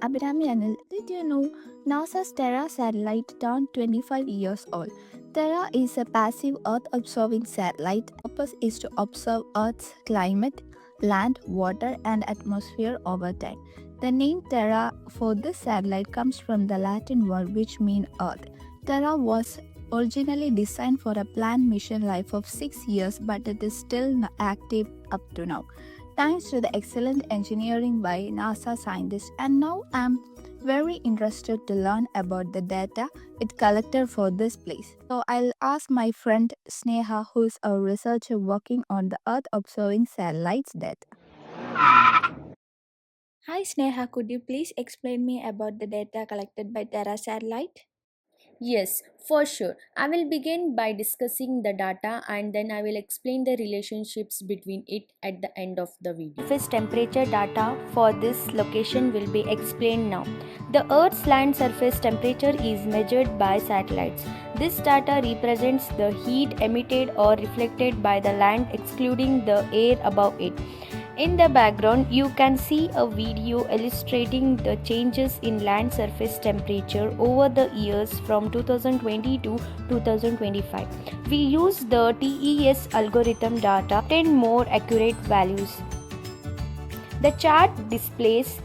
Abhinami Anil. Did you know NASA's Terra satellite turned 25 years old? Terra is a passive Earth observing satellite. The purpose is to observe Earth's climate, land, water, and atmosphere over time. The name Terra for this satellite comes from the Latin word which means Earth. Terra was originally designed for a planned mission life of 6 years, but it is still active up to now thanks to the excellent engineering by NASA scientists. And now I'm very interested to learn about the data it collected for this place. So I'll ask my friend Sneha, who is a researcher working on the Earth observing satellites data. Hi Sneha, could you please explain me about the data collected by Terra satellite? Yes, for sure. I will begin by discussing the data and then I will explain the relationships between it at the end of the video. Surface temperature data for this location will be explained now. The Earth's land surface temperature is measured by satellites. This data represents the heat emitted or reflected by the land excluding the air above it. In the background, you can see a video illustrating the changes in land surface temperature over the years from 2020 to 2025. We use the TES algorithm data to obtain more accurate values. The chart displays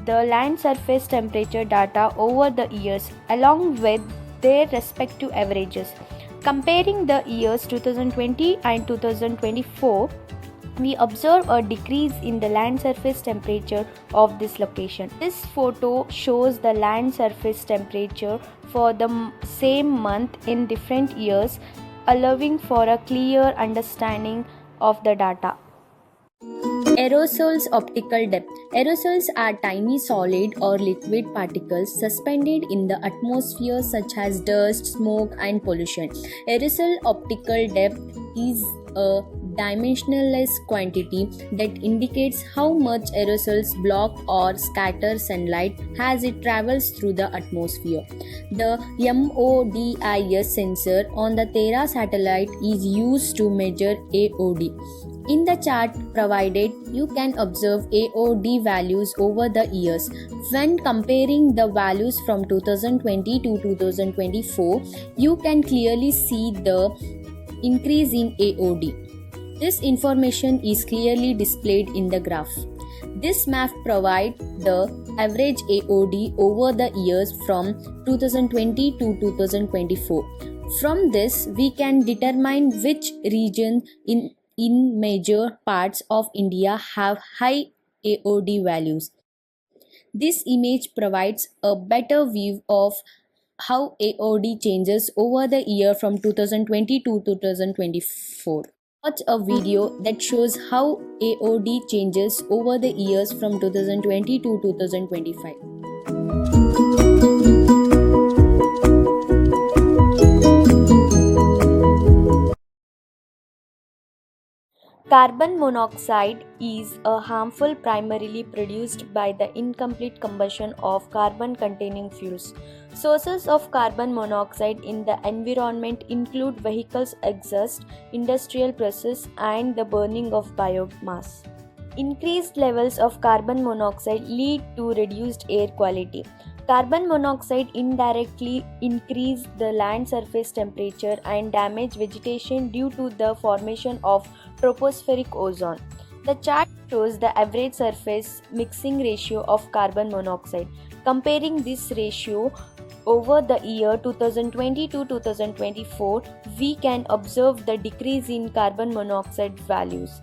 the land surface temperature data over the years along with their respective averages. Comparing the years 2020 and 2024, we observe a decrease in the land surface temperature of this location. This photo shows the land surface temperature for the same month in different years, allowing for a clear understanding of the data. Aerosols optical depth. Aerosols are tiny solid or liquid particles suspended in the atmosphere such as dust, smoke and pollution. Aerosol optical depth is a dimensionless quantity that indicates how much aerosols block or scatter sunlight as it travels through the atmosphere. The MODIS sensor on the Terra satellite is used to measure AOD. In the chart provided, you can observe AOD values over the years. When comparing the values from 2020 to 2024, you can clearly see the increase in AOD. This information is clearly displayed in the graph. This map provides the average AOD over the years from 2020 to 2024. From this, we can determine which region in major parts of India have high AOD values. This image provides a better view of how AOD changes over the year from 2020 to 2024. Watch a video that shows how AOD changes over the years from 2020 to 2025. Carbon monoxide is a harmful primarily produced by the incomplete combustion of carbon containing fuels. Sources of carbon monoxide in the environment include vehicles exhaust, industrial process, and the burning of biomass. Increased levels of carbon monoxide lead to reduced air quality. Carbon monoxide indirectly increase the land surface temperature and damage vegetation due to the formation of tropospheric ozone. The chart shows the average surface mixing ratio of carbon monoxide. Comparing this ratio over the year 2020 to 2024, we can observe the decrease in carbon monoxide values.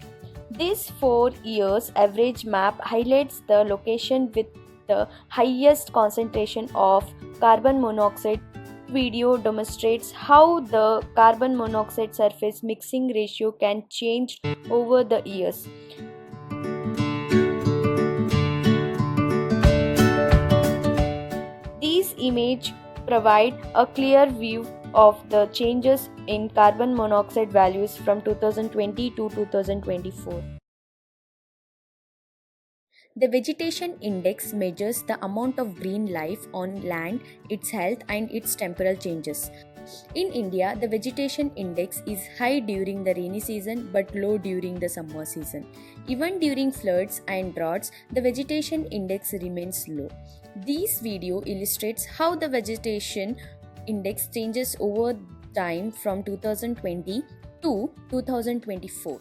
This 4 years average map highlights the location with the highest concentration of carbon monoxide. Video demonstrates how the carbon monoxide surface mixing ratio can change over the years. These images provide a clear view of the changes in carbon monoxide values from 2020 to 2024. The vegetation index measures the amount of green life on land, its health, and its temporal changes. In India, the vegetation index is high during the rainy season but low during the summer season. Even during floods and droughts, the vegetation index remains low. This video illustrates how the vegetation index changes over time from 2020 to 2024.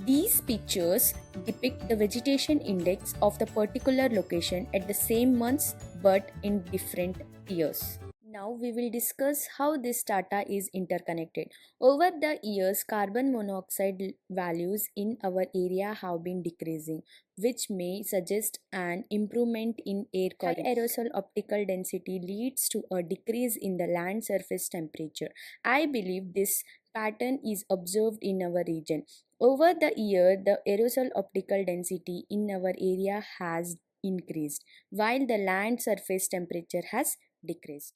These pictures depict the vegetation index of the particular location at the same months but in different years. Now we will discuss how this data is interconnected. Over the years, carbon monoxide values in our area have been decreasing, which may suggest an improvement in air quality. High aerosol optical density leads to a decrease in the land surface temperature. I believe this pattern is observed in our region. Over the year, the aerosol optical density in our area has increased, while the land surface temperature has decreased.